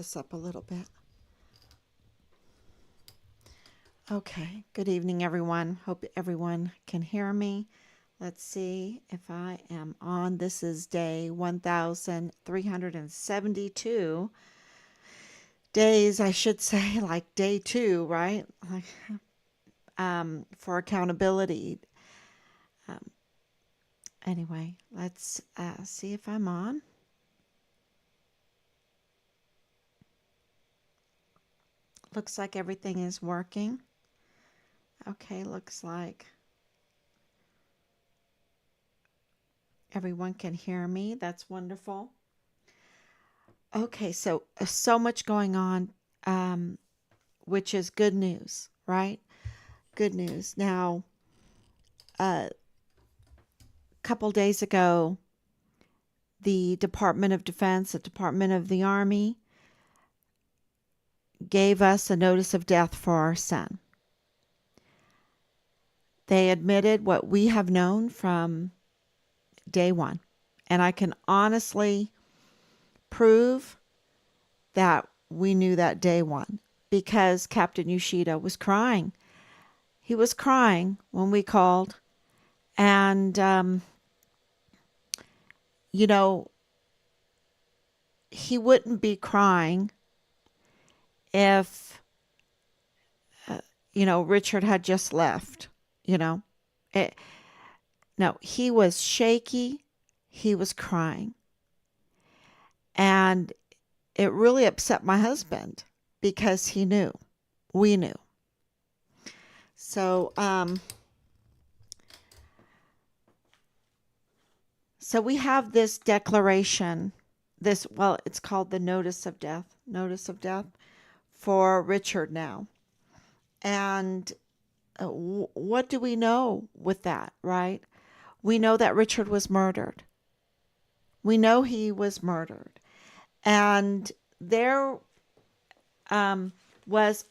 this up a little bit. Okay, good evening, everyone. Hope everyone can hear me. Let's see if I am on. This is day 1372 days, I should say, like day 2, right? Like, for accountability. Um, anyway, let's see if I'm on. Looks like everything is working. Okay, looks like everyone can hear me. That's wonderful. Okay, so much going on, um, which is good news, right? Good news. Now, a couple days ago, the Department of Defense, the Department of the Army, gave us a notice of death for our son. They admitted what we have known from day one. And I can honestly prove that we knew that day one because Captain Yoshida was crying. He was crying when we called. And, you know, he wouldn't be crying if, Richard had just left, you know. It, no, he was shaky. He was crying. And it really upset my husband because he knew. We knew. So, so we have this declaration, it's called the notice of death for Richard now. And what do we know with that, right? We know that Richard was murdered. We know he was murdered. And there was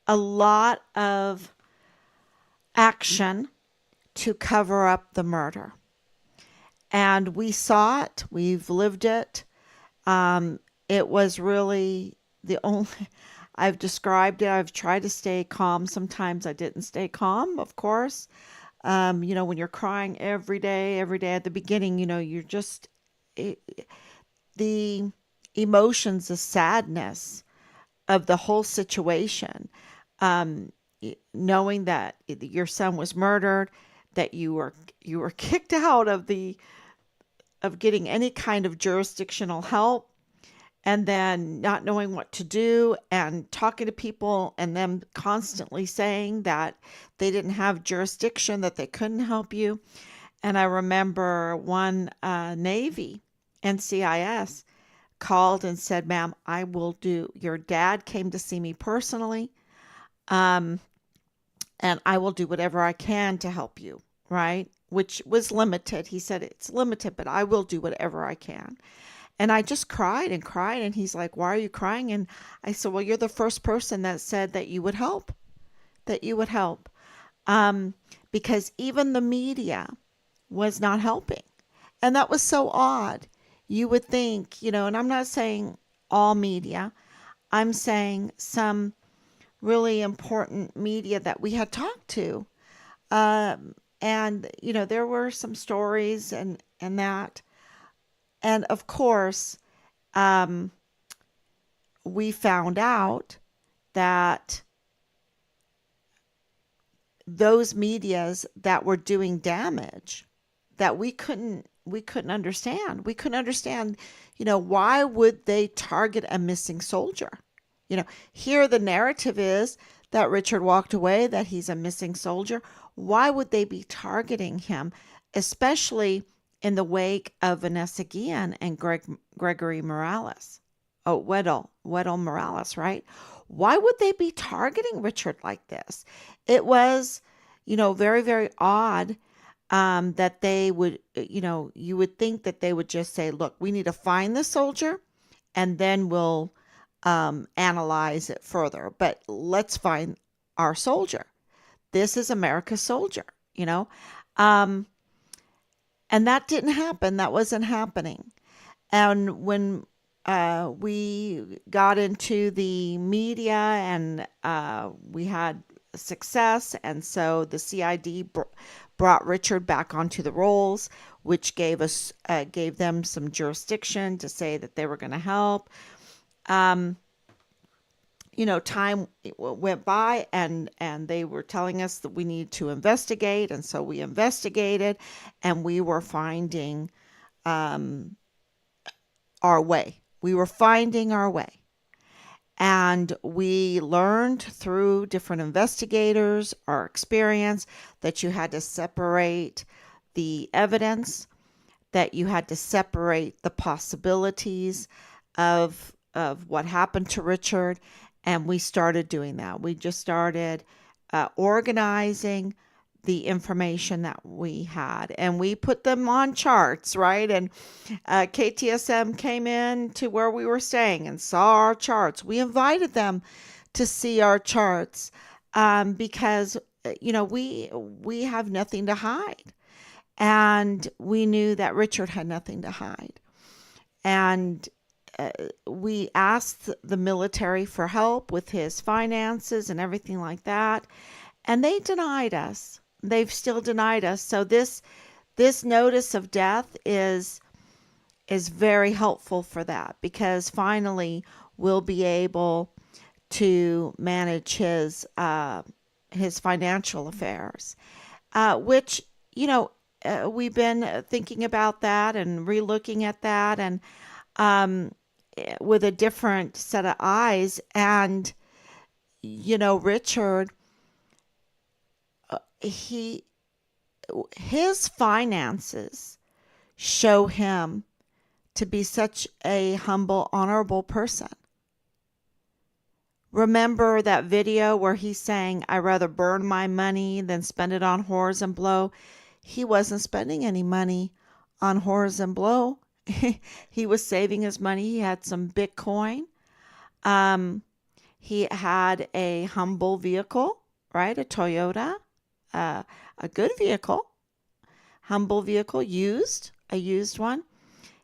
a lot of action to cover up the murder. And we saw it. We've lived it. It was really the only... I've described it. I've tried to stay calm. Sometimes I didn't stay calm, of course. When you're crying every day at the beginning, you're just... the emotions, the sadness of the whole situation, knowing that your son was murdered, that you were kicked out of getting any kind of jurisdictional help, and then not knowing what to do and talking to people and them constantly saying that they didn't have jurisdiction, that they couldn't help you. And I remember one Navy NCIS called and said, "Ma'am, I will do, your dad came to see me personally, and I will do whatever I can to help you," right? Which was limited. He said, "It's limited, but I will do whatever I can." And I just cried and cried. And he's like, "Why are you crying?" And I said, "Well, you're the first person that said that you would help, that you would help." Because even the media was not helping. And that was so odd. You would think, and I'm not saying all media, I'm saying some really important media that we had talked to. And, there were some stories and that. And of course, we found out that those medias that were doing damage that we couldn't understand. We couldn't understand, why would they target a missing soldier? Here the narrative is that Richard walked away, that he's a missing soldier. Why would they be targeting him, especially in the wake of Vanessa Guillen and Gregory Morales? Oh, Weddle Morales, right? Why would they be targeting Richard like this? It was, very, very odd that they would, you would think that they would just say, "Look, we need to find the soldier and then we'll analyze it further. But let's find our soldier. This is America's soldier," and that didn't happen. That wasn't happening. And when we got into the media and we had success. And so the CID brought Richard back onto the rolls, which gave them some jurisdiction to say that they were going to help. Um, Time went by, and they were telling us that we need to investigate, and so we investigated, and we were finding um, our way. We were finding our way. And we learned through different investigators, our experience, that you had to separate the evidence, that you had to separate the possibilities of what happened to Richard. And we started doing that. We just started organizing the information that we had, and we put them on charts, right? And KTSM came in to where we were staying and saw our charts. We invited them to see our charts because we have nothing to hide, and we knew that Richard had nothing to hide. And we asked the military for help with his finances and everything like that, and they denied us. They've still denied us. So this notice of death is very helpful for that, because finally we'll be able to manage his financial affairs, which we've been thinking about that and relooking at that, and um, with a different set of eyes. And Richard, he his finances show him to be such a humble, honorable person. Remember that video where he's saying, "I'd rather burn my money than spend it on whores and blow"? He wasn't spending any money on whores and blow. He was saving his money. He had some Bitcoin. Um, he had a humble vehicle, right? A Toyota, uh, a good vehicle, humble vehicle, a used one.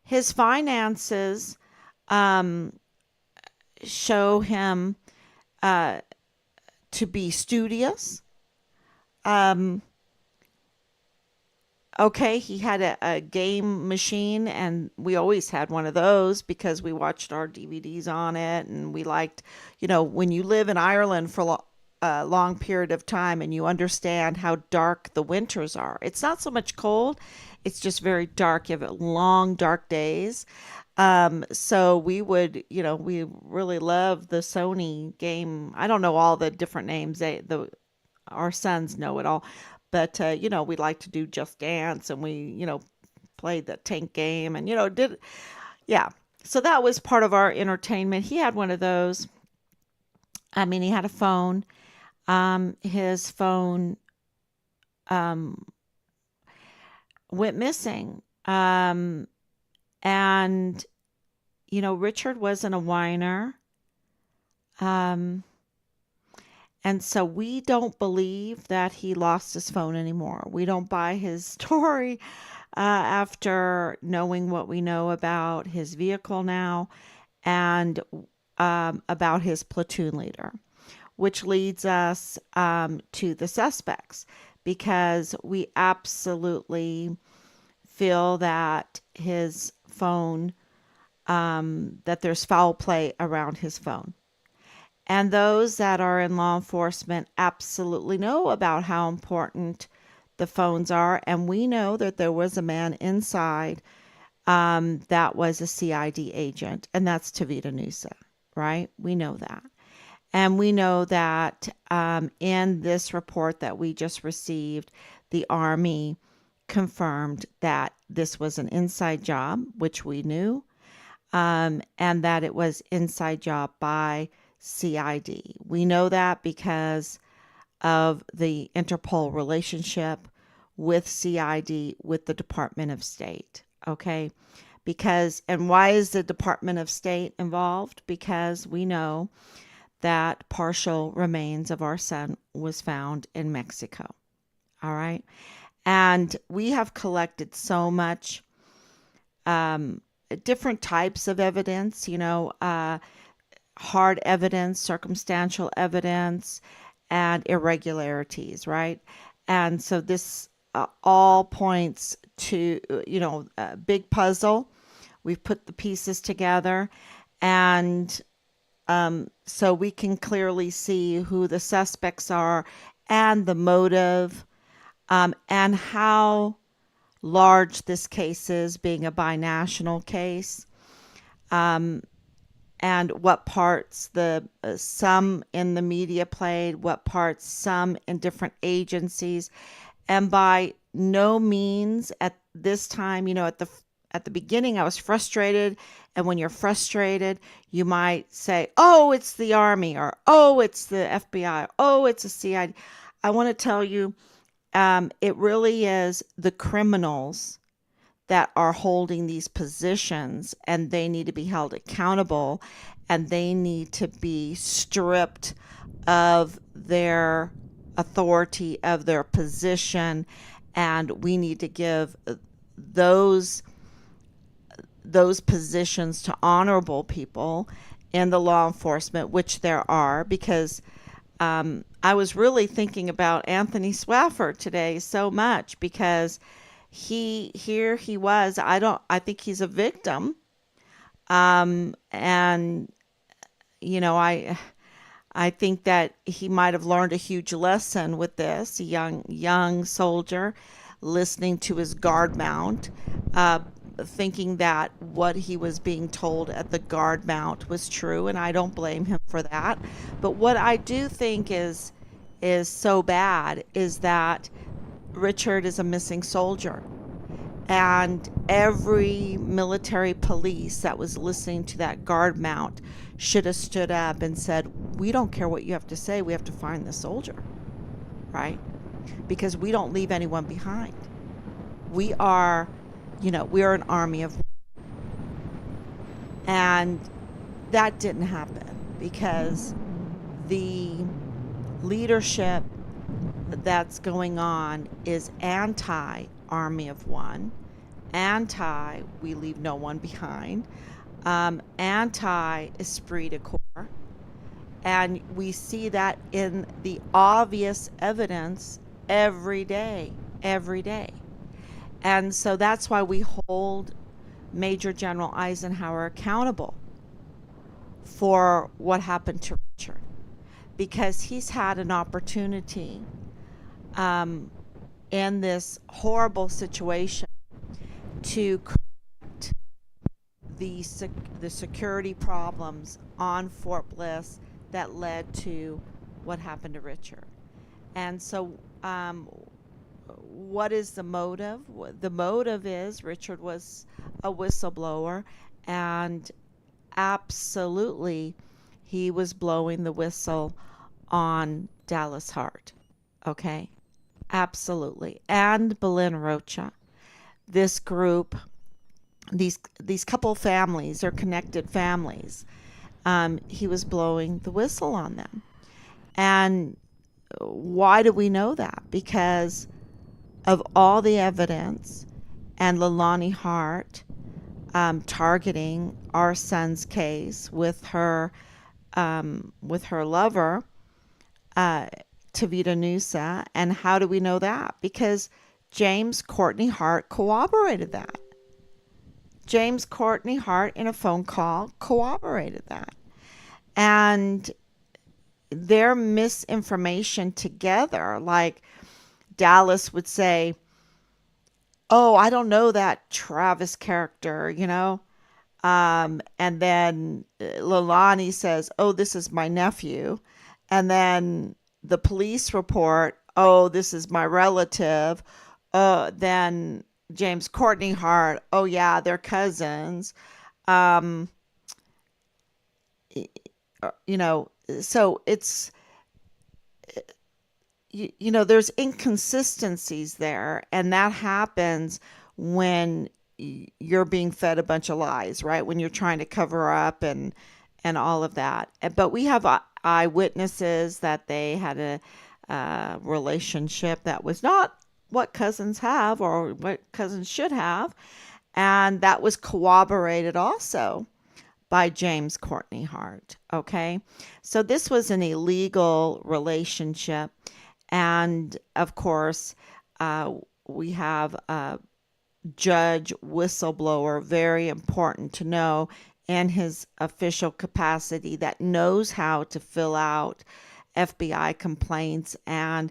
His finances um, show him uh, to be studious. Um, okay, he had a game machine, and we always had one of those because we watched our DVDs on it, and we liked, when you live in Ireland for a long period of time and you understand how dark the winters are. It's not so much cold, it's just very dark. You have long, dark days. So we really love the Sony game. I don't know all the different names. Our sons know it all. But, we like to do Just Dance, and we, played the tank game and, yeah. So that was part of our entertainment. He had one of those. I mean, he had a phone. His phone um, went missing. And, Richard wasn't a whiner. Um, And so we don't believe that he lost his phone anymore. We don't buy his story after knowing what we know about his vehicle now, and about his platoon leader, which leads us to the suspects, because we absolutely feel that his phone, that there's foul play around his phone. And those that are in law enforcement absolutely know about how important the phones are. And we know that there was a man inside that was a CID agent, and that's Tavita Nuusa, right? We know that. And we know that in this report that we just received, the Army confirmed that this was an inside job, which we knew, and that it was inside job by CID. We know that because of the Interpol relationship with CID with the Department of State. Okay. And why is the Department of State involved? Because we know that partial remains of our son was found in Mexico. All right. And we have collected so much different types of evidence, hard evidence, circumstantial evidence, and irregularities, right? And so this all points to, a big puzzle. We've put the pieces together, and so we can clearly see who the suspects are and the motive, and how large this case is, being a binational case, and what parts the some in the media played, what parts some in different agencies. And by no means at this time, at the beginning I was frustrated, and when you're frustrated, you might say, "Oh, it's the Army," or "Oh, it's the FBI," "Oh, it's a CID." I want to tell you, it really is the criminals that are holding these positions, and they need to be held accountable, and they need to be stripped of their authority, of their position, and we need to give those those positions to honorable people in the law enforcement, which there are, because I was really thinking about Anthony Swafford today so much, because he was, I think he's a victim. And I think that he might have learned a huge lesson with this, a young soldier listening to his guard mount, thinking that what he was being told at the guard mount was true, and I don't blame him for that. But what I do think is so bad is that Richard is a missing soldier. And every military police that was listening to that guard mount should have stood up and said, "We don't care what you have to say. We have to find the soldier," right? Because we don't leave anyone behind. We are, we are an army of, and that didn't happen because the leadership that's going on is anti Army of One, anti we leave no one behind, anti esprit de corps. And we see that in the obvious evidence every day, every day. And so that's why we hold Major General Eisenhower accountable for what happened to Richard, because he's had an opportunity in this horrible situation to correct the security problems on Fort Bliss that led to what happened to Richard. And so what is the motive? The motive is Richard was a whistleblower, and absolutely he was blowing the whistle on Dallas Hart. Okay? Absolutely. And Belen Rocha. This group, these couple families, or connected families, he was blowing the whistle on them. And why do we know that? Because of all the evidence and Leilani Hart targeting our son's case with her lover, Tavita Nuusa. And how do we know that? Because James Courtney Hart corroborated that. James Courtney Hart, in a phone call, corroborated that. And their misinformation together, like Dallas would say, "Oh, I don't know that Travis character," and then Leilani says, "Oh, this is my nephew." And then the police report, "Oh, this is my relative." Then James Courtney Hart, "Oh yeah, they're cousins." So it's, there's inconsistencies there, and that happens when you're being fed a bunch of lies, right? When you're trying to cover up and all of that. But we have eyewitnesses that they had a relationship that was not what cousins have or what cousins should have. And that was corroborated also by James Courtney Hart. Okay. So this was an illegal relationship. And of course, uh, we have a judge whistleblower, very important to know in his official capacity, that knows how to fill out FBI complaints and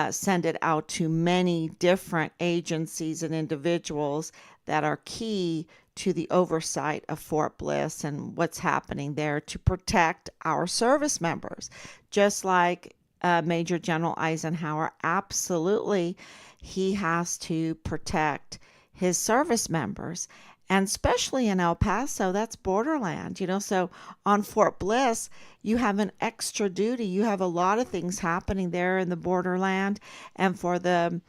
send it out to many different agencies and individuals that are key to the oversight of Fort Bliss and what's happening there to protect our service members. Just like Major General Eisenhower, absolutely, he has to protect his service members. And especially in El Paso, that's borderland, So on Fort Bliss, you have an extra duty. You have a lot of things happening there in the borderland. And for the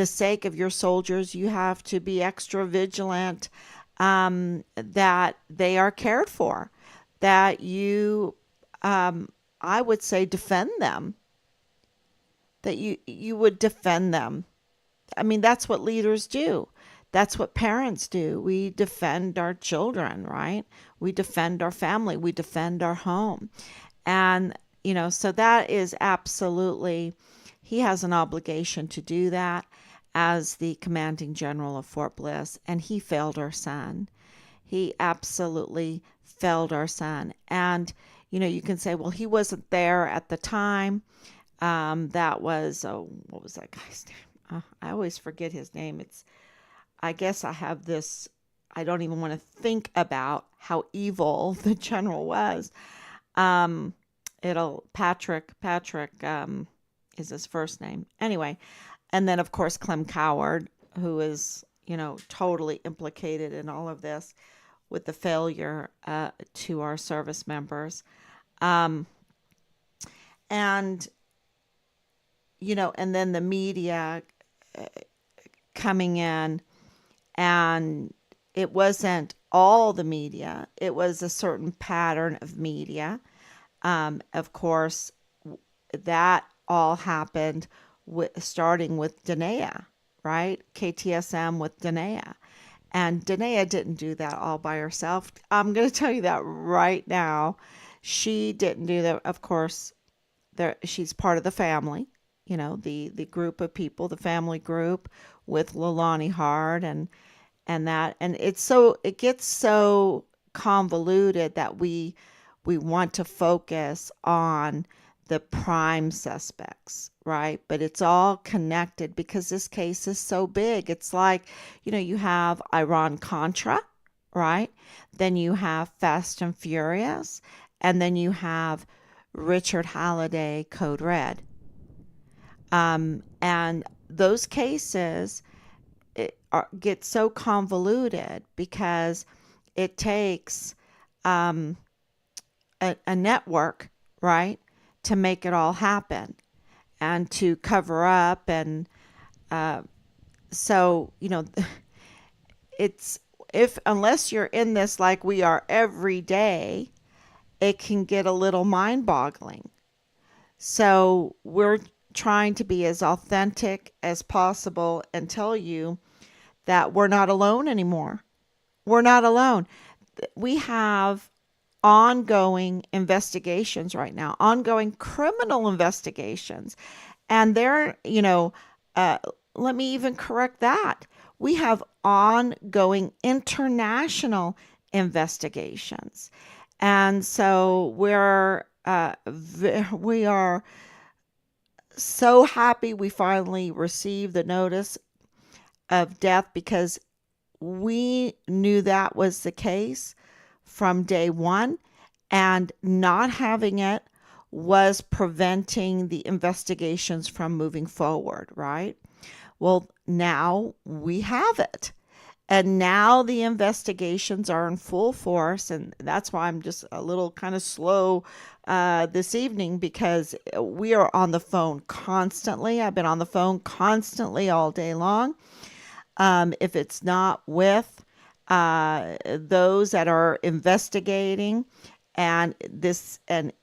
sake of your soldiers, you have to be extra vigilant, that they are cared for, that you, I would say, defend them, that you would defend them. I mean, that's what leaders do. That's what parents do. We defend our children, right? We defend our family. We defend our home. And, so that is absolutely, he has an obligation to do that as the commanding general of Fort Bliss. And he failed our son. He absolutely failed our son. And, you can say, well, he wasn't there at the time. That was, what was that guy's name? I always forget his name. I guess I have this, I don't even want to think about how evil the general was. Patrick, is his first name. Anyway, and then of course Clem Coward, who is, totally implicated in all of this with the failure to our service members. And, and then the media coming in, and it wasn't all the media. It was a certain pattern of media. Of course, that all happened starting with Danae, right? KTSM with Danae. And Danae didn't do that all by herself. I'm going to tell you that right now. She didn't do that. Of course, she's part of the family, the group of people, the family group with Leilani Hart and that. And it gets so convoluted that we want to focus on the prime suspects, right? But it's all connected because this case is so big. It's like, you have Iran-Contra, right? Then you have Fast and Furious, and then you have Richard Halliday, Code Red. And those cases get so convoluted because it takes a network, right, to make it all happen and to cover up. And so, unless you're in this like we are every day, it can get a little mind-boggling. So we're trying to be as authentic as possible and tell you that we're not alone anymore. We're not alone. We have ongoing investigations right now, ongoing criminal investigations. And let me even correct that. We have ongoing international investigations. And so we are so happy we finally received the notice of death, because we knew that was the case from day one, and not having it was preventing the investigations from moving forward, right? Well, now we have it. And now the investigations are in full force. And that's why I'm just a little kind of slow this evening, because we are on the phone constantly. I've been on the phone constantly all day long. If it's not with those that are investigating and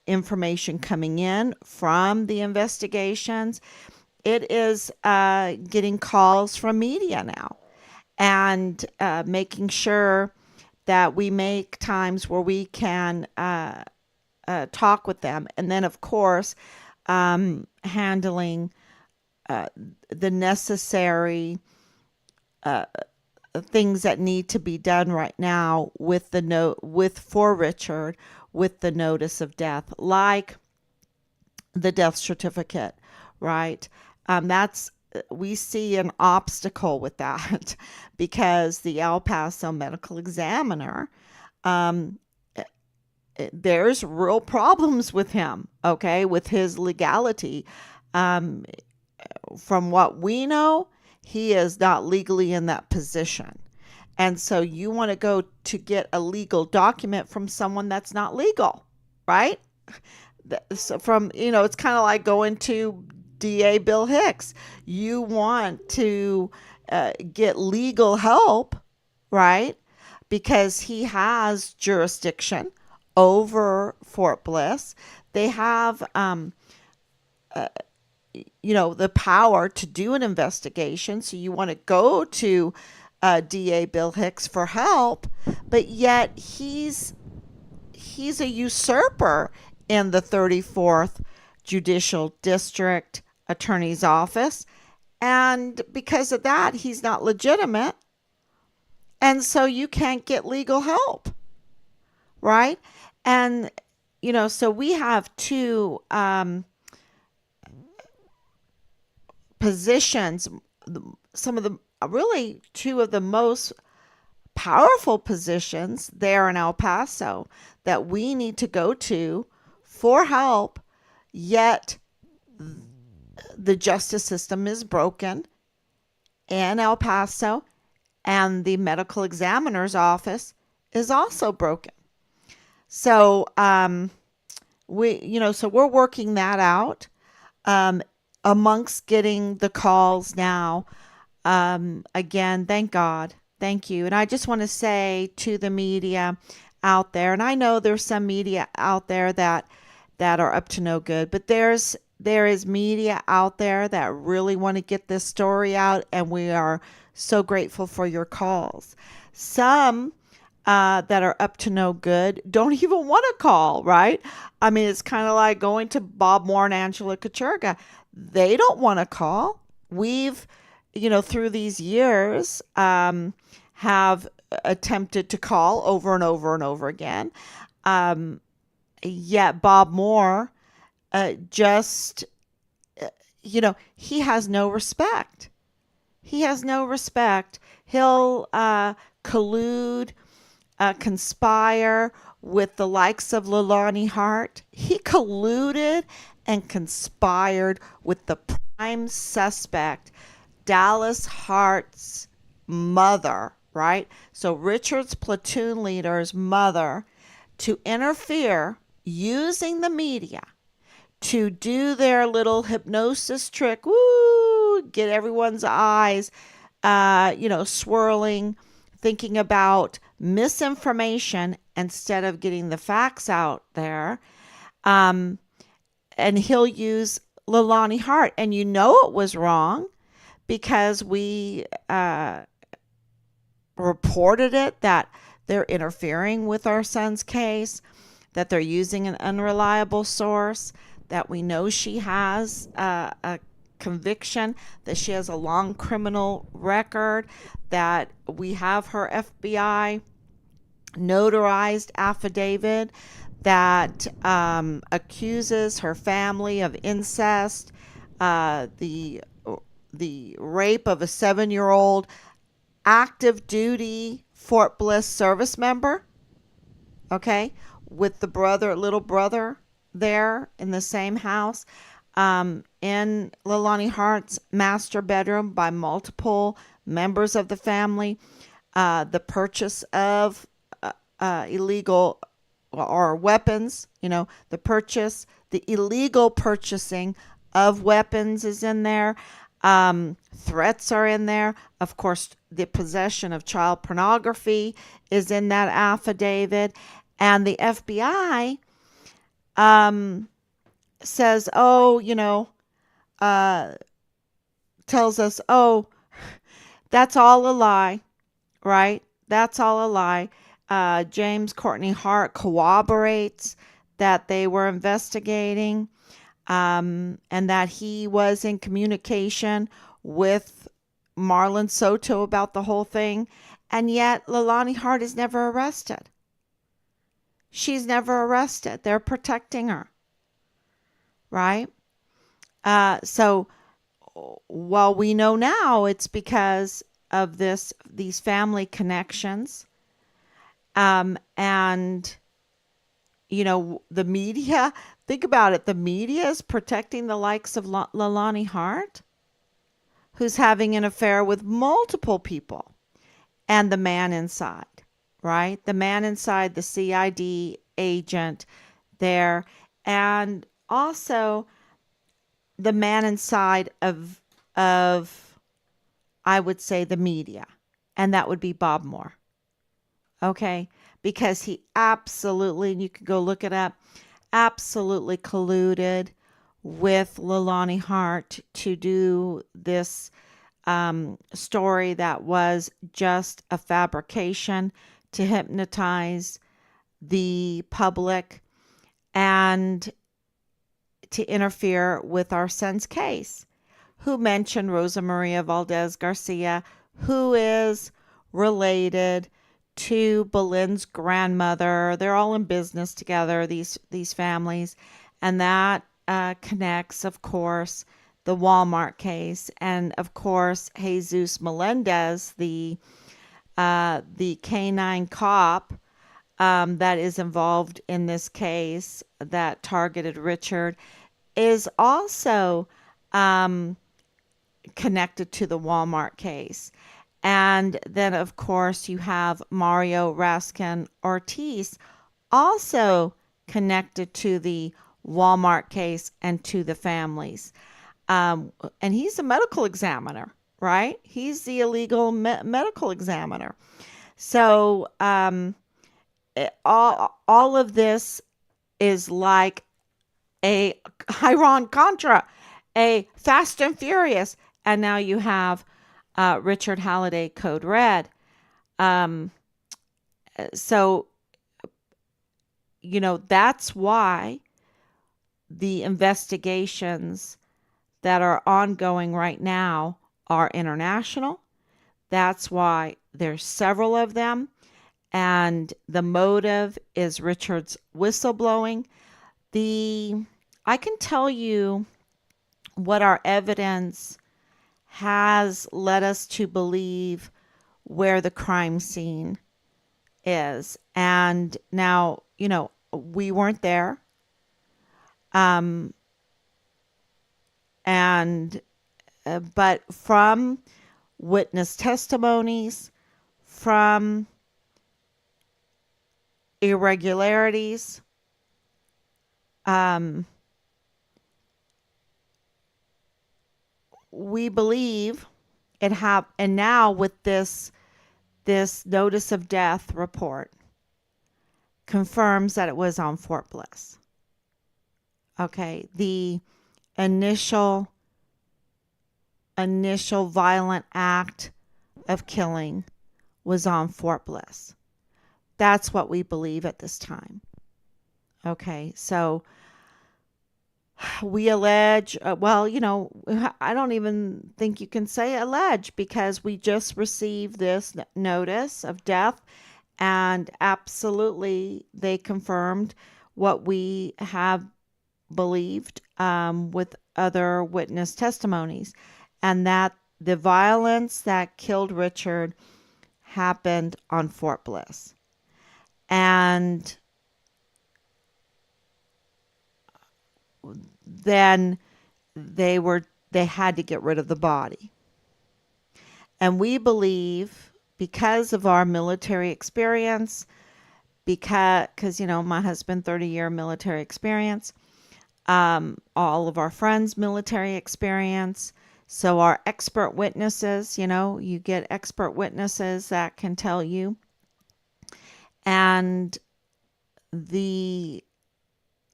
information coming in from the investigations, it is getting calls from media now. and making sure that we make times where we can talk with them. And then, of course, handling uh, the necessary things that need to be done right now with the note with for Richard with the notice of death, like the death certificate, right? That's we see an obstacle with that because the El Paso medical examiner, um, there's real problems with him, okay, with his legality. Um, from what we know, he is not legally in that position. And so you want to go to get a legal document from someone that's not legal, right? So from, it's kind of like going to DA Bill Hicks. You want to get legal help, right? Because he has jurisdiction over Fort Bliss. They have, the power to do an investigation. So you want to go to DA Bill Hicks for help, but yet he's a usurper in the 34th Judicial District Attorney's Office. And because of that, he's not legitimate. And so you can't get legal help, right? And, so we have two positions, some of the really two of the most powerful positions there in El Paso that we need to go to for help, yet the justice system is broken in El Paso and the medical examiner's office is also broken. So so we're working that out amongst getting the calls now. Again, thank God. Thank you. And I just want to say to the media out there, and I know there's some media out there that are up to no good, but there is media out there that really want to get this story out, and we are so grateful for your calls. Some that are up to no good don't even want to call, right? I mean, it's kind of like going to Bob Moore and Angela Kachurga. They don't want to call. We've, through these years, have attempted to call over and over and over again. Yet Bob Moore just, he has no respect. He has no respect. He'll collude, conspire with the likes of Leilani Hart. He colluded and conspired with the prime suspect, Dallas Hart's mother, right? So Richard's platoon leader's mother, to interfere using the media to do their little hypnosis trick, get everyone's eyes, swirling, thinking about misinformation instead of getting the facts out there. And he'll use Leilani Hart. And it was wrong because we reported it, that they're interfering with our son's case, that they're using an unreliable source, that we know she has a conviction, that she has a long criminal record, that we have her FBI notarized affidavit that accuses her family of incest, the rape of a 7-year-old active duty Fort Bliss service member, okay, with the little brother there in the same house, in Leilani Hart's master bedroom by multiple members of the family, the purchase of illegal or weapons, the illegal purchasing of weapons is in there. Threats are in there. Of course, the possession of child pornography is in that affidavit. And the FBI says, tells us, that's all a lie. right? That's all a lie. James Courtney Hart corroborates that they were investigating, and that he was in communication with Marlon Soto about the whole thing. And yet, Leilani Hart is never arrested. She's never arrested. They're protecting her, right? So while we know now it's because of these family connections, and the media, think about it, the media is protecting the likes of Leilani Hart, who's having an affair with multiple people, and the man inside, right? The man inside, the CID agent there, and also the man inside of I would say the media, and that would be Bob Moore. Okay? Because he absolutely, and you can go look it up, absolutely colluded with Leilani Hart to do this story that was just a fabrication to hypnotize the public and to interfere with our son's case. Who mentioned Rosa Maria Valdez Garcia, who is related to Belinda's grandmother. They're all in business together, these families, and that connects, of course, the Walmart case, and of course Jesus Melendez, the canine cop that is involved in this case that targeted Richard, is also um, connected to the Walmart case. And then, of course, you have Mario Raskin Ortiz, also connected to the Walmart case and to the families. And he's a medical examiner, right? He's the illegal medical examiner. So all of this is like a Iron Contra, a Fast and Furious, and now you have Richard Halliday Code Red. Um, so, that's why the investigations that are ongoing right now are international. That's why there's several of them. And the motive is Richard's whistleblowing. I can tell you what our evidence has led us to believe where the crime scene is. And now, we weren't there. Um, and, but from witness testimonies, from irregularities, um, we believe and now with this notice of death report confirms that it was on Fort Bliss. Okay, the initial violent act of killing was on Fort Bliss. That's what we believe at this time. Okay, so we allege, I don't even think you can say allege, because we just received this notice of death, and absolutely they confirmed what we have believed with other witness testimonies, and that the violence that killed Richard happened on Fort Bliss. And then they had to get rid of the body. And we believe, because of our military experience, because my husband 30-year military experience, all of our friends military experience, so our expert witnesses, you get expert witnesses that can tell you, and the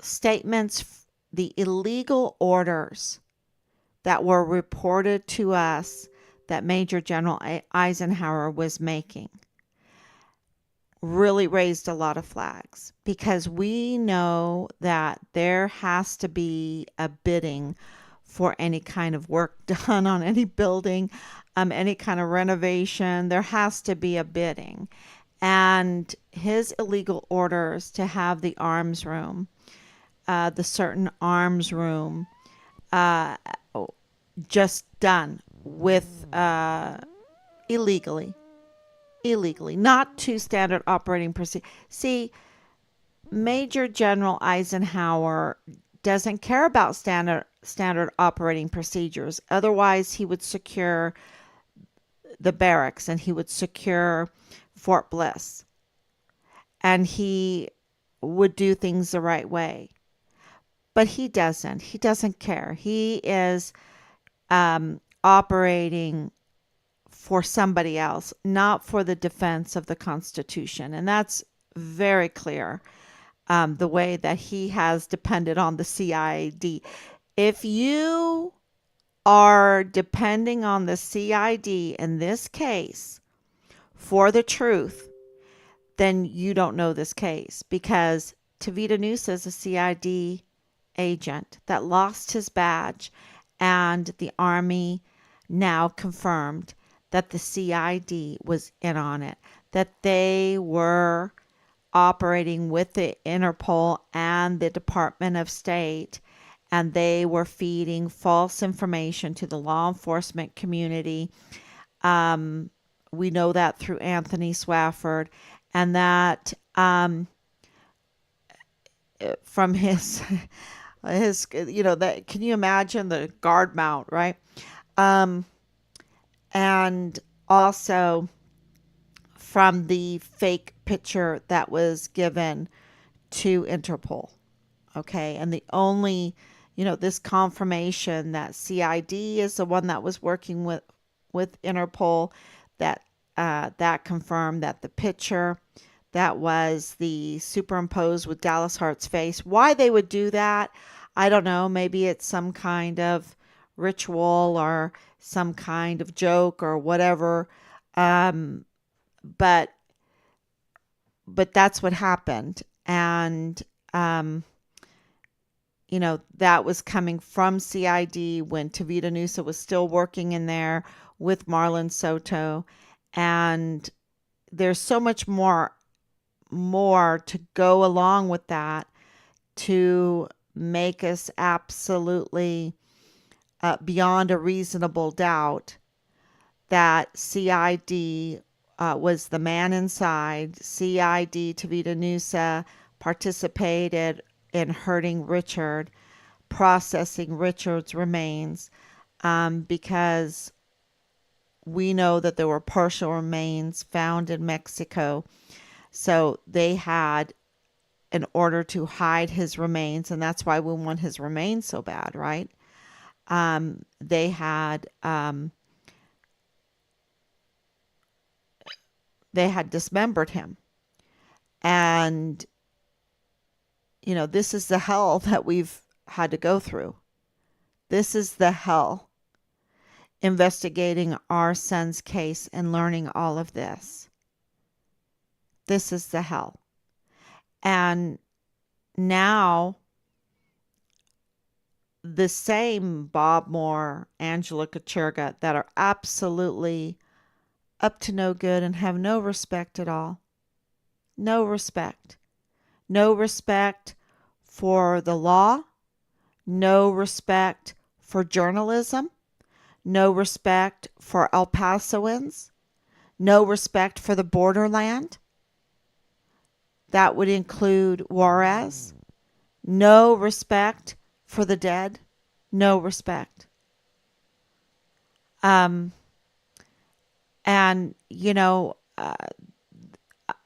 statements, the illegal orders that were reported to us that Major General Eisenhower was making really raised a lot of flags, because we know that there has to be a bidding for any kind of work done on any building, any kind of renovation. There has to be a bidding. And his illegal orders to have the arms room, the certain arms room, uh, just done with illegally, not to standard operating procedure. See, Major General Eisenhower doesn't care about standard operating procedures. Otherwise, he would secure the barracks and he would secure Fort Bliss, and he would do things the right way. But he doesn't. He doesn't care. He is operating for somebody else, not for the defense of the Constitution. And that's very clear, the way that he has depended on the CID. If you are depending on the CID in this case for the truth, then you don't know this case, because Tavita Nuusa is a CID agent that lost his badge, and the Army now confirmed that the CID was in on it, that they were operating with the Interpol and the Department of State, and they were feeding false information to the law enforcement community. We know that through Anthony Swafford, and that from his that, can you imagine the guard mount, right? And also from the fake picture that was given to Interpol. Okay. And the only, this confirmation that CID is the one that was working with Interpol, that confirmed that the picture that was the superimposed with Dallas Hart's face. Why they would do that, I don't know. Maybe it's some kind of ritual or some kind of joke or whatever. But that's what happened. And, that was coming from CID when Tavita Nuusa was still working in there with Marlon Soto. And there's so much more to go along with that to make us absolutely beyond a reasonable doubt that CID was the man inside. CID, Tavita Nuusa, participated in hurting Richard, processing Richard's remains, because we know that there were partial remains found in Mexico. So they had an order to hide his remains, and that's why we want his remains so bad, right? They had dismembered him. And, this is the hell that we've had to go through. This is the hell, investigating our son's case and learning all of this. This is the hell. And now the same Bob Moore, Angela Kacherga, that are absolutely up to no good and have no respect at all. No respect. No respect for the law. No respect for journalism. No respect for El Pasoans. No respect for the borderland. That would include Juarez. No respect for the dead. No respect. And,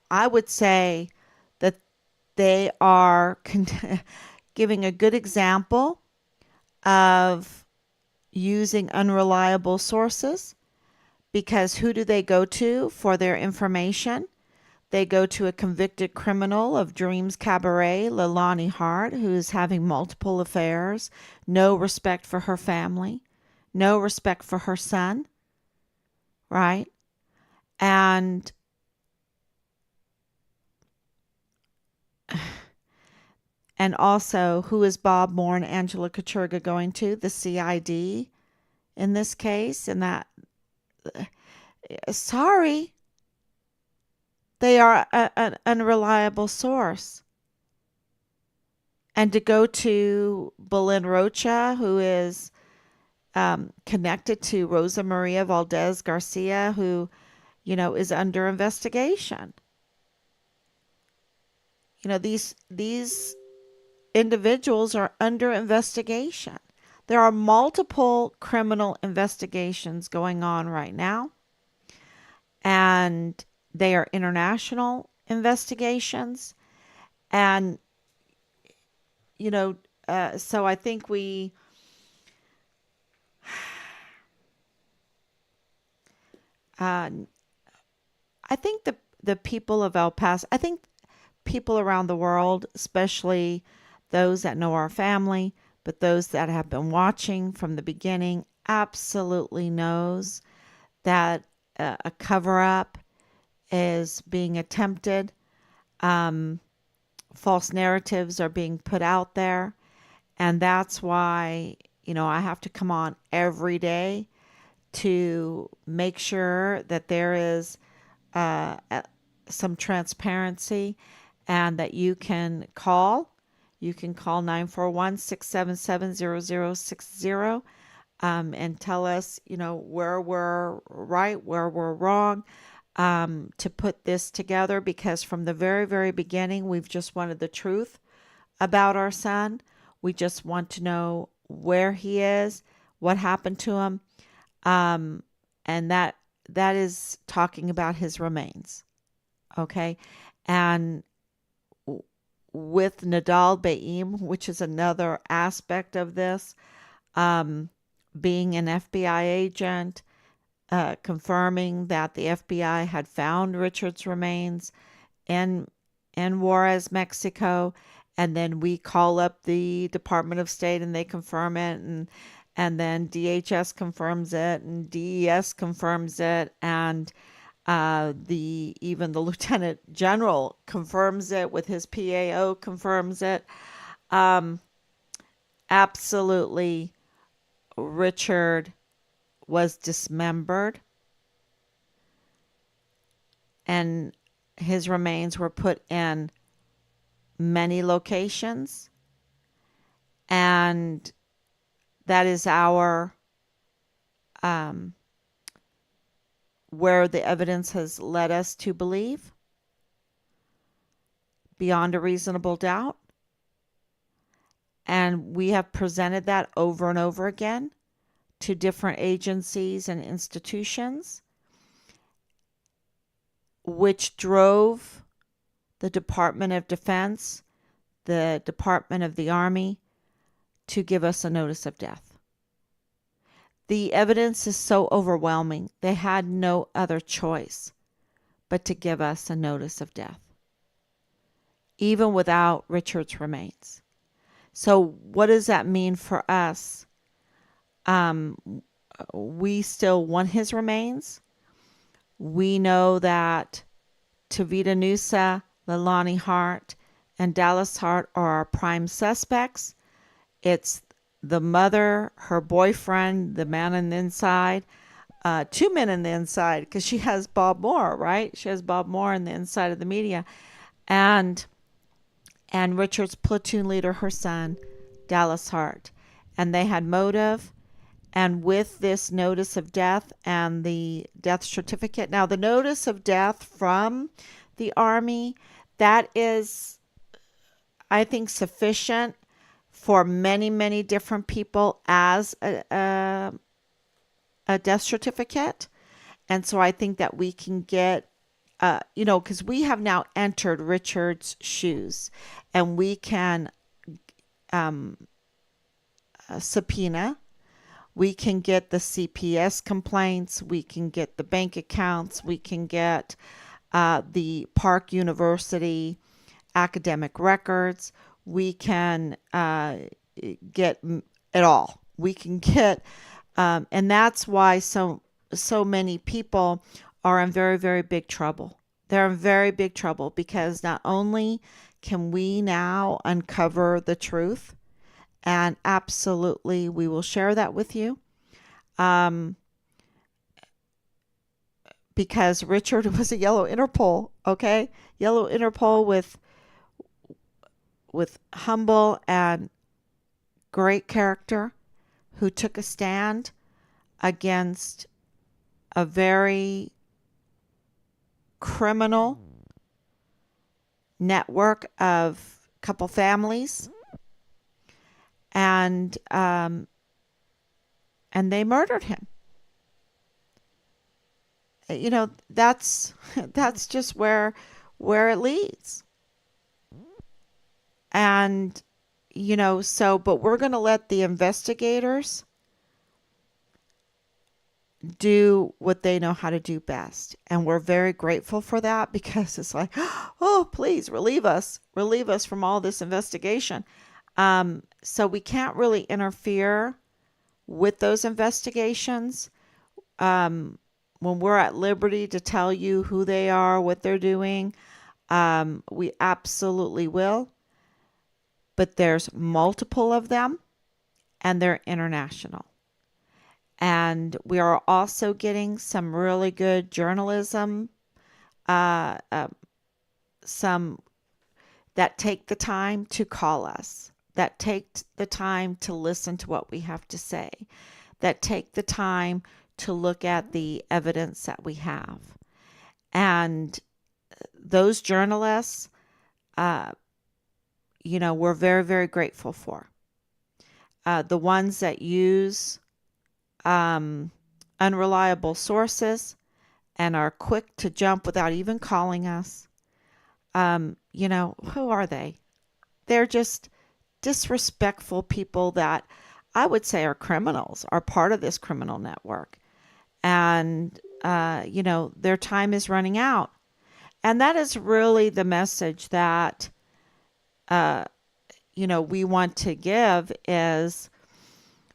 I would say that they are giving a good example of using unreliable sources, because who do they go to for their information? They go to a convicted criminal of Dreams Cabaret, Leilani Hart, who's having multiple affairs, no respect for her family, no respect for her son. right? And and also, who is Bob Moore and Angela Katurga going to? The CID in this case. And that, sorry, they are an unreliable source. And to go to Belen Rocha, who is connected to Rosa Maria Valdez Garcia, who, is under investigation. These individuals are under investigation. There are multiple criminal investigations going on right now, and they are international investigations. And, so I think uh, I think the people of El Paso, I think people around the world, especially those that know our family, but those that have been watching from the beginning, absolutely knows that a cover up is being attempted. Um, False narratives are being put out there. And that's why, I have to come on every day to make sure that there is uh, some transparency, and that you can call. You can call 941-677-0060, and tell us, where we're right, where we're wrong, to put this together, because from the very, very beginning, we've just wanted the truth about our son. We just want to know where he is, what happened to him, um, and that is talking about his remains. Okay, and with Nadal Baim, which is another aspect of this, um, being an FBI agent, confirming that the FBI had found Richard's remains in Juarez, Mexico, and then we call up the Department of State and they confirm it, and then DHS confirms it, and DES confirms it, and the even the Lieutenant General confirms it with his PAO confirms it. Um, Absolutely, Richard was dismembered, and his remains were put in many locations, and that is our um, where the evidence has led us to believe beyond a reasonable doubt. And we have presented that over and over again to different agencies and institutions, which drove the Department of Defense, the Department of the Army, to give us a notice of death. The evidence is so overwhelming, they had no other choice but to give us a notice of death, even without Richard's remains. So what does that mean for us? We still want his remains. We know that Tavita Nuusa, Leilani Hart, and Dallas Hart are our prime suspects. It's the mother, her boyfriend, the man on the inside, two men in the inside, because she has Bob Moore, right? She has Bob Moore in the inside of the media, and Richard's platoon leader, her son, Dallas Hart, and they had motive. And with this notice of death and the death certificate, now the notice of death from the Army, that is, I think, sufficient for many, many different people as a death certificate. And so I think that we can get, because we have now entered Richard's shoes, and we can subpoena. We can get the CPS complaints. We can get the bank accounts. We can get the Park University academic records. We can get it all. We can get, and that's why so many people are in very, very big trouble. They're in very big trouble because not only can we now uncover the truth, and absolutely we will share that with you, um, because Richard was a yellow Interpol, okay? Yellow Interpol with humble and great character who took a stand against a very criminal network of couple families, and they murdered him. You know, that's just where it leads. And so but we're going to let the investigators do what they know how to do best. And we're very grateful for that, because it's like, oh, please relieve us from all this investigation. So we can't really interfere with those investigations. When we're at liberty to tell you who they are, what they're doing, we absolutely will. But there's multiple of them, and they're international. And we are also getting some really good journalism, uh, uh, some that take the time to call us, that take the time to listen to what we have to say, that take the time to look at the evidence that we have. And those journalists, we're very, very grateful for. The ones that use unreliable sources and are quick to jump without even calling us. Who are they? They're just disrespectful people that I would say are criminals, are part of this criminal network. And, their time is running out. And that is really the message that, we want to give is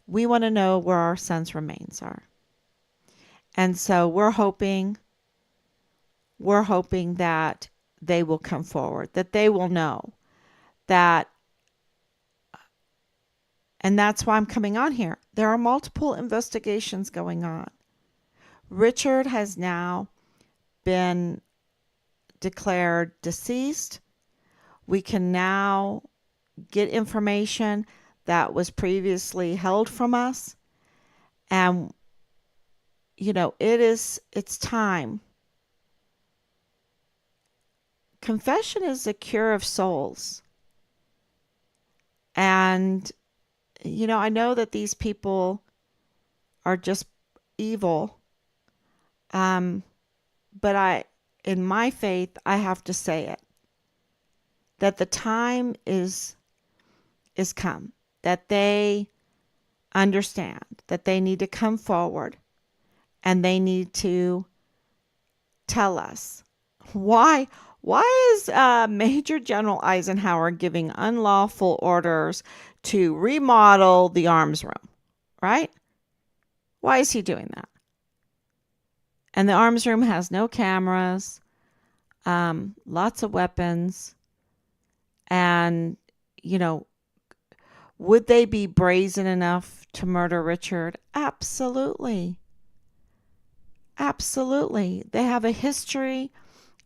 we want to know where our son's remains are. And so we're hoping that they will come forward, that they will know that, and that's why I'm coming on here. There are multiple investigations going on. Richard has now been declared deceased. We can now get information that was previously held from us. And, it's time. Confession is a cure of souls. And, I know that these people are just evil. But in my faith, I have to say it, that the time is come, that they understand that they need to come forward, and they need to tell us why is Major General Eisenhower giving unlawful orders to remodel the arms room, right? Why is he doing that? And the arms room has no cameras, lots of weapons. And, would they be brazen enough to murder Richard? Absolutely. Absolutely. They have a history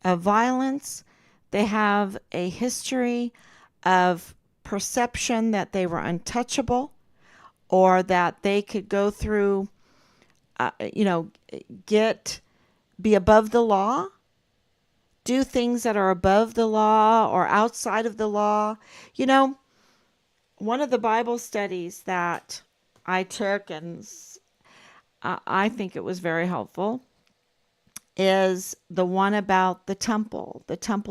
of violence. They have a history of perception that they were untouchable, or that they could go through, be above the law, do things that are above the law or outside of the law. One of the Bible studies that I took, and I think it was very helpful, is the one about the temple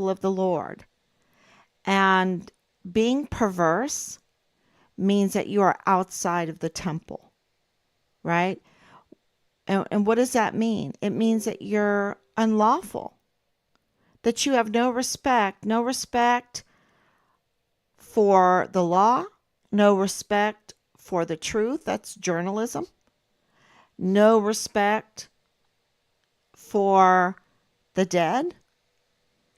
of the Lord. And being perverse means that you are outside of the temple, right? And what does that mean? It means that you're unlawful, that you have no respect for the law, no respect for the truth. That's journalism. No respect for the dead,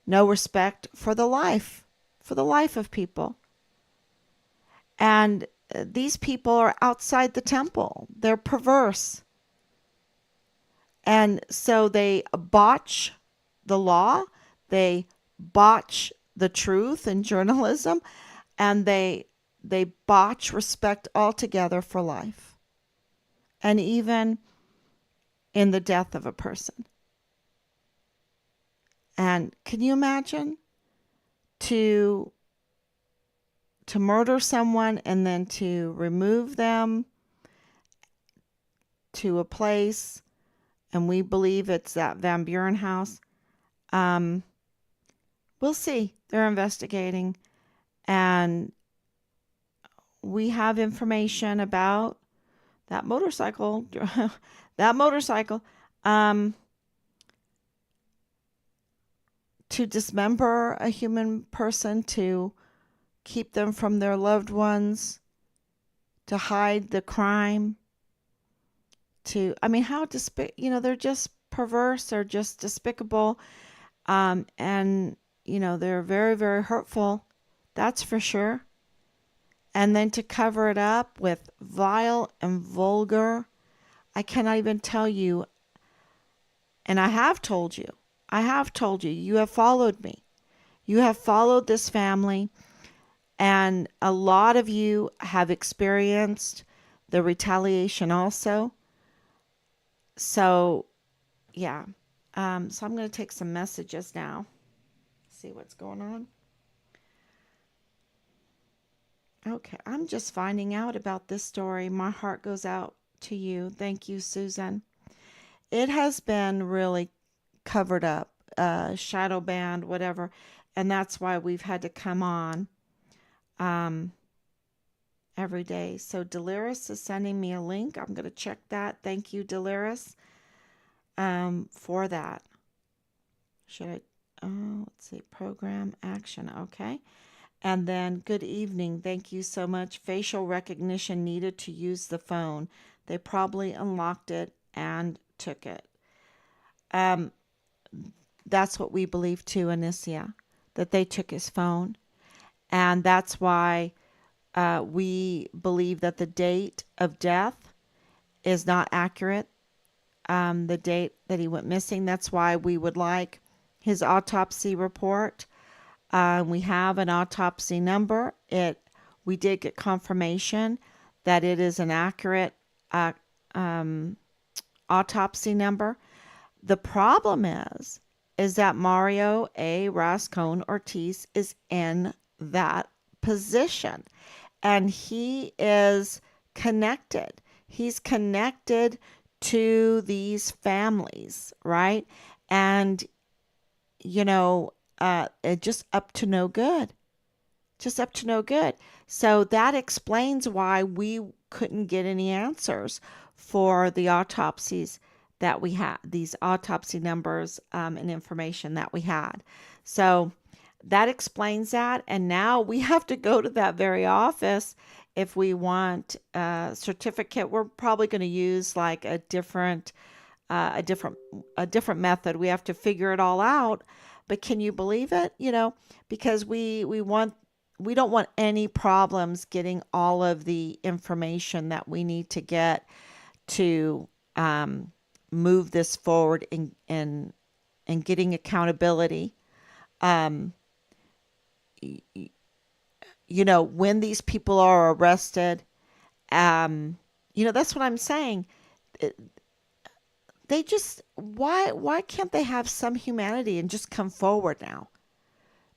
no respect for the life of people. And these people are outside the temple. They're perverse. And so they botch the law, they botch the truth in journalism, and they botch respect altogether for life. And even in the death of a person. And can you imagine to murder someone and then to remove them to a place, and we believe it's that Van Buren house. We'll see. They're investigating, and we have information about that motorcycle. That motorcycle. To dismember a human person, to keep them from their loved ones, to hide the crime, how they're just perverse, they're just despicable, and, they're very, very hurtful, that's for sure. And then to cover it up with vile and vulgar, I cannot even tell you, and I have told you, you have followed me. You have followed this family, and a lot of you have experienced the retaliation also. So, yeah. So I'm going to take some messages now. See what's going on. Okay, I'm just finding out about this story. My heart goes out to you. Thank you, Susan. It has been really covered up, shadow banned, whatever, and that's why we've had to come on every day. So Delirious is sending me a link. I'm going to check that. Thank you, Delirious, for that. Let's see, program action. Okay. And then, good evening. Thank you so much. Facial recognition needed to use the phone. They probably unlocked it and took it. That's what we believe too, Anicia, that they took his phone. And that's why we believe that the date of death is not accurate. The date that he went missing. That's why we would like his autopsy report. We have an autopsy number. We did get confirmation that it is an accurate autopsy number. The problem is that Mario A. Rascon Ortiz is in that position, and he is connected. He's connected to these families, right? And it just up to no good. Just up to no good. So that explains why we couldn't get any answers for the autopsies that we had, these autopsy numbers and information that we had. So that explains that. And now we have to go to that very office if we want a certificate. We're probably going to use like a different method. We have to figure it all out. But can you believe it? Because we don't want any problems getting all of the information that we need to get to move this forward in getting accountability. When these people are arrested, that's what I'm saying. They just, why can't they have some humanity and just come forward now?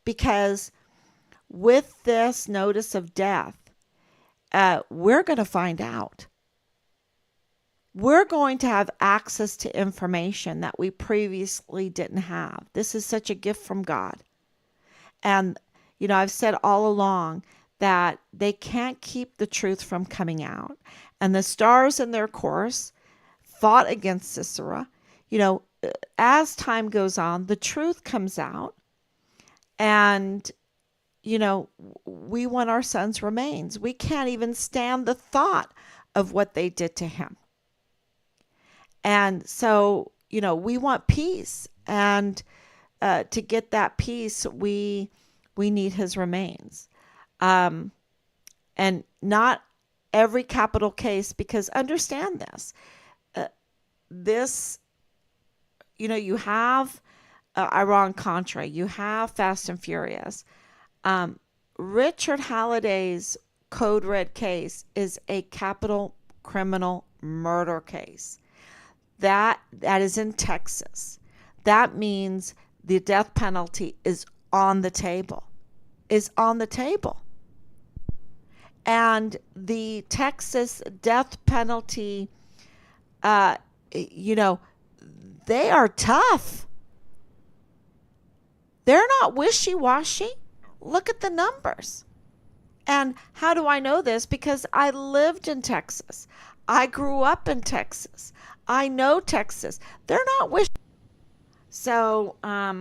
Because with this notice of death, we're going to find out. We're going to have access to information that we previously didn't have. This is such a gift from God. And, I've said all along that they can't keep the truth from coming out. And the stars in their course fought against Sisera. As time goes on, the truth comes out. And, we want our son's remains. We can't even stand the thought of what they did to him. And so, we want peace, and to get that peace, we need his remains. Um, and not every capital case, because understand this. Uh, this, you have Iran Contra, you have Fast and Furious. Um, Richard Halliday's Code Red case is a capital criminal murder case. That is in Texas. That means the death penalty is on the table. Is on the table. And the Texas death penalty, uh, you know, they are tough. They're not wishy-washy. Look at the numbers. And how do I know this? Because I lived in Texas. I grew up in Texas. I know Texas. They're not wishy. So, yeah,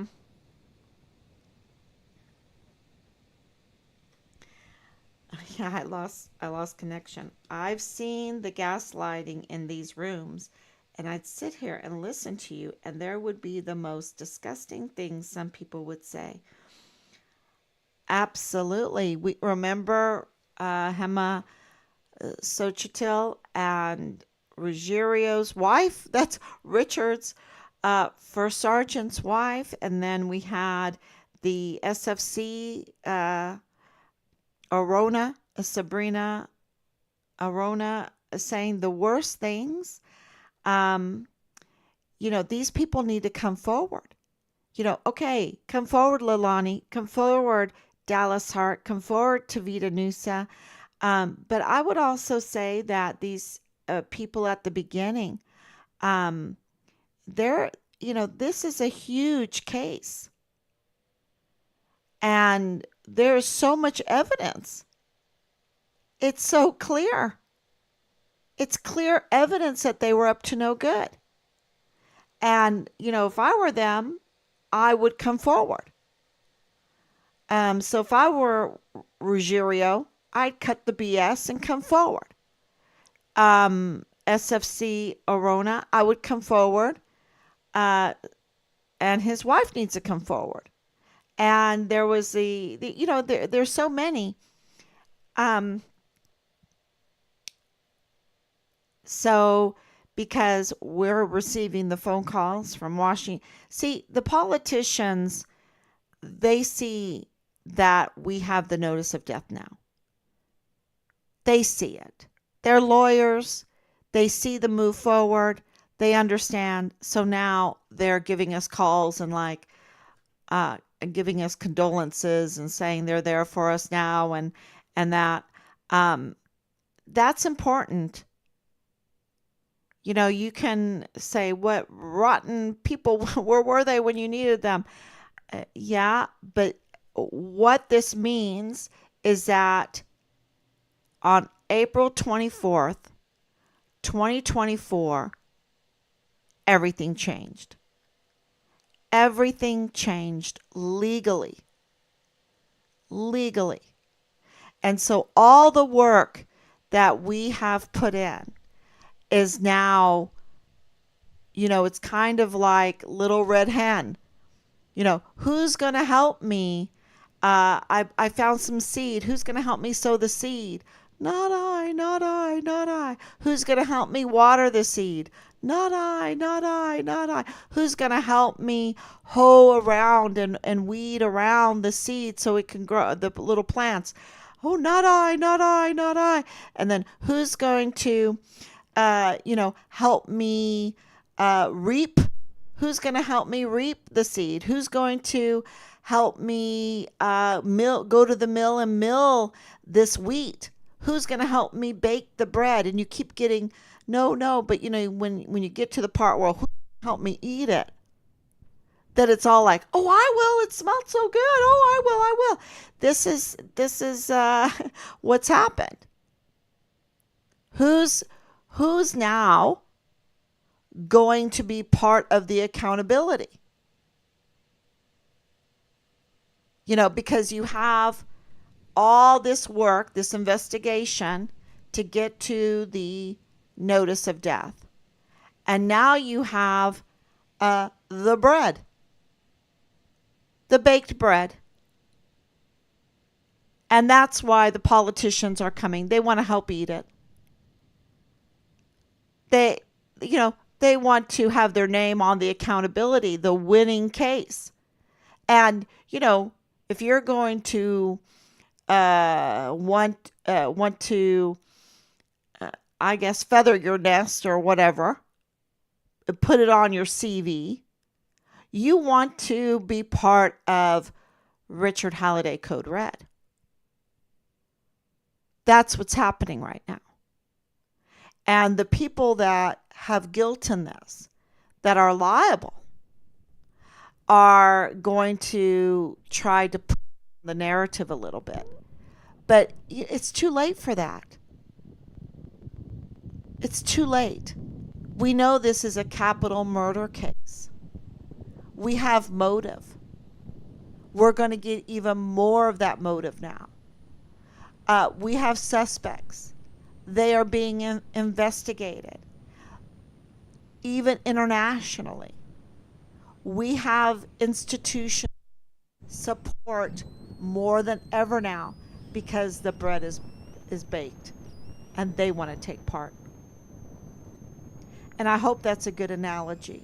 I lost connection. I've seen the gaslighting in these rooms, and I'd sit here and listen to you, and there would be the most disgusting things some people would say. Absolutely. We remember Hema Sochitil and Ruggiero's wife. That's Richard's first sergeant's wife. And then we had the SFC Arona, Sabrina Arona, saying the worst things. Um, these people need to come forward. Okay, come forward, Leilani. Come forward, Dallas Hart. Come forward, Tavita Nuusa. But I would also say that these people at the beginning, um, they're, this is a huge case. And there's so much evidence. It's so clear. It's clear evidence that they were up to no good. And, if I were them, I would come forward. So if I were Ruggiero, I'd cut the BS and come forward. SFC Arona, I would come forward. And his wife needs to come forward. And there was there's so many. So because we're receiving the phone calls from Washington. See, the politicians, they see that we have the notice of death now. They see it. They're lawyers. They see the move forward. They understand. So now they're giving us calls and giving us condolences and saying they're there for us now and that. That's important. You can say, what rotten people, where were they when you needed them? Yeah, but what this means is that on April 24th, 2024, everything changed. Everything changed legally. Legally. And so all the work that we have put in is now, it's kind of like Little Red Hen. Who's going to help me? I found some seed. Who's going to help me sow the seed? Not I, not I, not I. Who's going to help me water the seed? Not I, not I, not I. Who's going to help me hoe around and weed around the seed so it can grow the little plants? Oh, not I, not I, not I. And then who's going to, help me reap? Who's going to help me reap the seed? Who's going to help me go to the mill and mill this wheat? Who's going to help me bake the bread? And you keep getting, no, but when you get to the part where who help me eat it, that it's all like, oh, I will. It smells so good. Oh, I will. This is what's happened. Who's now going to be part of the accountability? Because you have all this work, this investigation to get to the notice of death. And now you have the bread, the baked bread. And that's why the politicians are coming. They want to help eat it. They, they want to have their name on the accountability, the winning case. And, if you're going to want to, I guess, feather your nest or whatever, put it on your CV, you want to be part of Richard Halliday Code Red. That's what's happening right now. And the people that have guilt in this, that are liable, are going to try to put the narrative a little bit. But it's too late for that. It's too late. We know this is a capital murder case. We have motive. We're going to get even more of that motive now. We have suspects. They are being investigated, even internationally. We have institutional support more than ever now because the bread is baked and they want to take part. And I hope that's a good analogy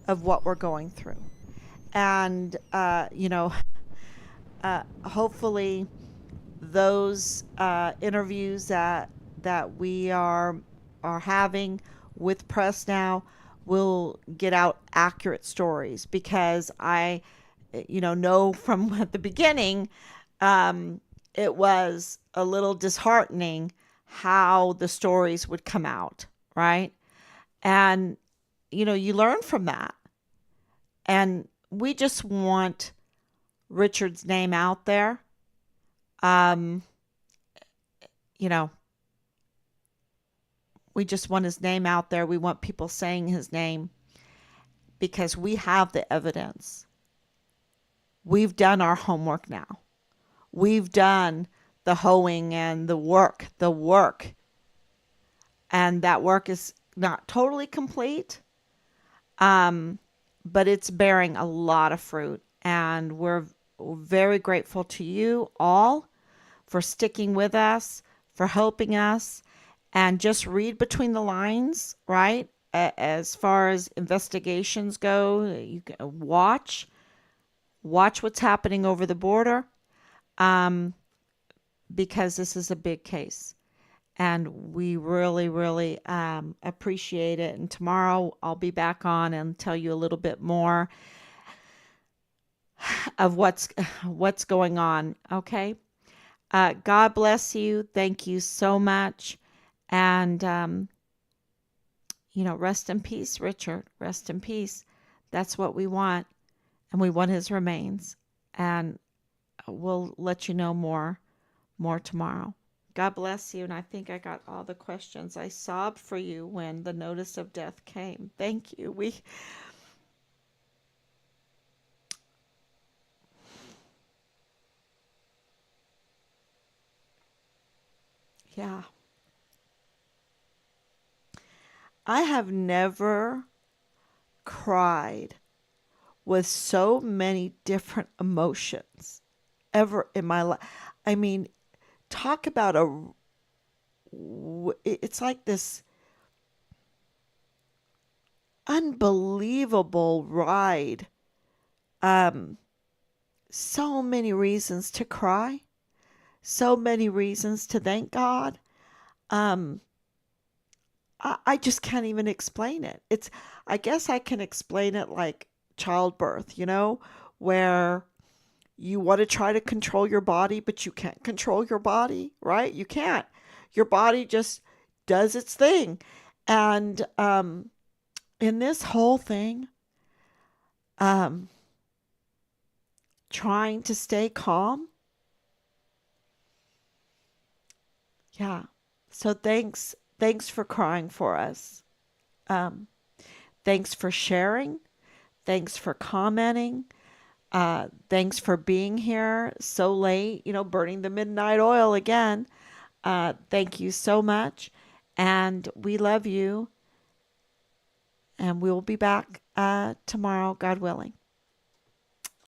of what we're going through. And, hopefully those interviews that we are having with press now will get out accurate stories, because I know from the beginning it was a little disheartening how the stories would come out, right? And you learn from that. And we just want Richard's name out there. We just want his name out there. We want people saying his name because we have the evidence. We've done our homework now. We've done the hoeing and the work. And that work is not totally complete, but it's bearing a lot of fruit. And we're very grateful to you all for sticking with us, for helping us, and just read between the lines, right? As far as investigations go, you can watch what's happening over the border, because this is a big case. And we really, really appreciate it. And tomorrow I'll be back on and tell you a little bit more of what's going on. Okay. God bless you. Thank you so much. And, rest in peace, Richard. Rest in peace. That's what we want. And we want his remains. And we'll let you know more tomorrow. God bless you. And I think I got all the questions. I sobbed for you when the notice of death came. Thank you. Yeah. I have never cried with so many different emotions ever in my life. I mean, talk about it's like this unbelievable ride. So many reasons to cry, so many reasons to thank God. Um, I just can't even explain it. I guess I can explain it like childbirth, where you want to try to control your body, but you can't control your body, right? You can't. Your body just does its thing. And in this whole thing, um, trying to stay calm. Yeah. So thanks for crying for us. Um, Thanks for sharing. Thanks for commenting. Thanks for being here so late, burning the midnight oil again. Thank you so much. And we love you. And we'll be back tomorrow, God willing.